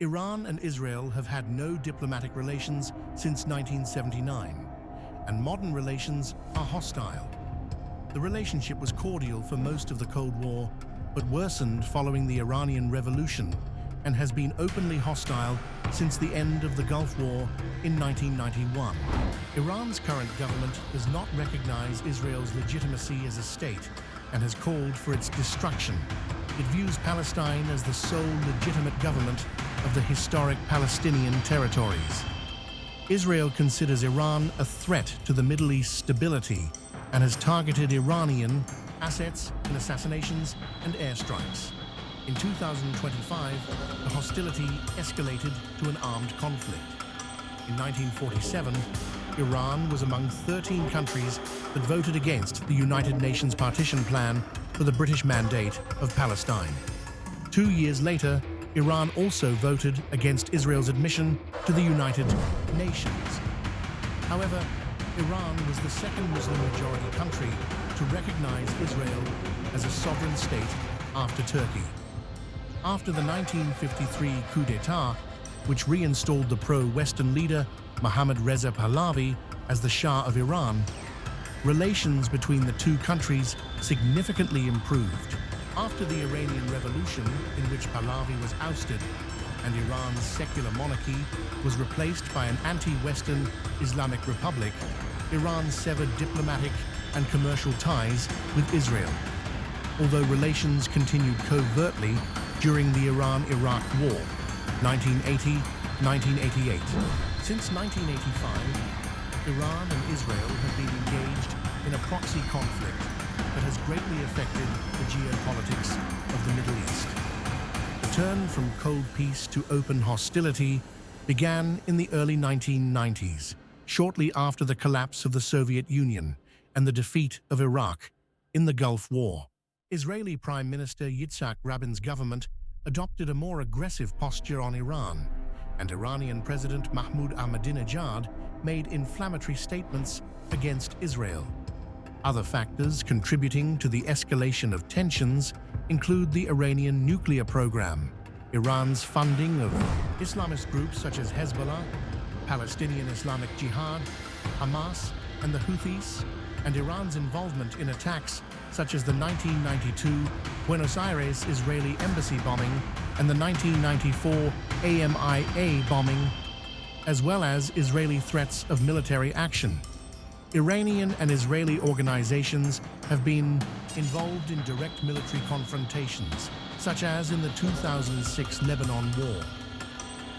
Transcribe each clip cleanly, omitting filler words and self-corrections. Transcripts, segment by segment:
Iran and Israel have had no diplomatic relations since 1979, and modern relations are hostile. The relationship was cordial for most of the Cold War, but worsened following the Iranian Revolution and has been openly hostile since the end of the Gulf War in 1991. Iran's current government does not recognize Israel's legitimacy as a state and has called for its destruction. It views Palestine as the sole legitimate government of the historic Palestinian territories. Israel considers Iran a threat to the Middle East stability and has targeted Iranian assets in assassinations and airstrikes. In 2025, the hostility escalated to an armed conflict. In 1947, Iran was among 13 countries that voted against the United Nations partition plan for the British Mandate of Palestine. 2 years later, Iran also voted against Israel's admission to the United Nations. However, Iran was the second Muslim-majority country to recognize Israel as a sovereign state after Turkey. After the 1953 coup d'etat, which reinstalled the pro-Western leader Mohammad Reza Pahlavi as the Shah of Iran, relations between the two countries significantly improved. After the Iranian Revolution, in which Pahlavi was ousted and Iran's secular monarchy was replaced by an anti-Western Islamic Republic, Iran severed diplomatic and commercial ties with Israel. Although relations continued covertly during the Iran-Iraq War, 1980-1988. Since 1985, Iran and Israel have been engaged in a proxy conflict that has greatly affected the geopolitics of the Middle East. The turn from cold peace to open hostility began in the early 1990s, shortly after the collapse of the Soviet Union and the defeat of Iraq in the Gulf War. Israeli Prime Minister Yitzhak Rabin's government adopted a more aggressive posture on Iran, and Iranian President Mahmoud Ahmadinejad made inflammatory statements against Israel. Other factors contributing to the escalation of tensions include the Iranian nuclear program, Iran's funding of Islamist groups such as Hezbollah, Palestinian Islamic Jihad, Hamas, and the Houthis, and Iran's involvement in attacks such as the 1992 Buenos Aires Israeli embassy bombing and the 1994 AMIA bombing, as well as Israeli threats of military action. Iranian and Israeli organizations have been involved in direct military confrontations, such as in the 2006 Lebanon War.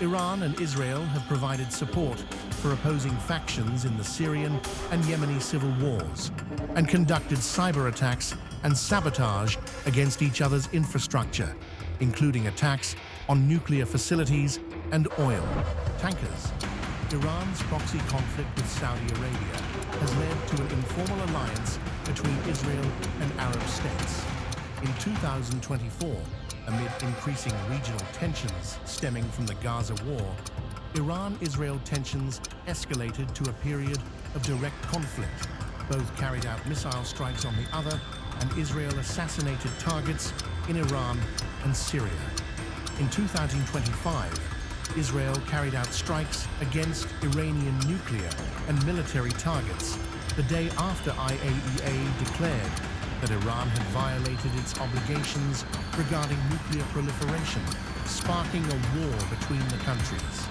Iran and Israel have provided support for opposing factions in the Syrian and Yemeni civil wars, and conducted cyber attacks and sabotage against each other's infrastructure, including attacks on nuclear facilities and oil tankers. Iran's proxy conflict with Saudi Arabia has led to an informal alliance between Israel and Arab states. In 2024, amid increasing regional tensions stemming from the Gaza war, Iran-Israel tensions escalated to a period of direct conflict. Both carried out missile strikes on the other, and Israel assassinated targets in Iran and Syria. In 2025, Israel carried out strikes against Iranian nuclear and military targets the day after IAEA declared that Iran had violated its obligations regarding nuclear proliferation, sparking a war between the countries.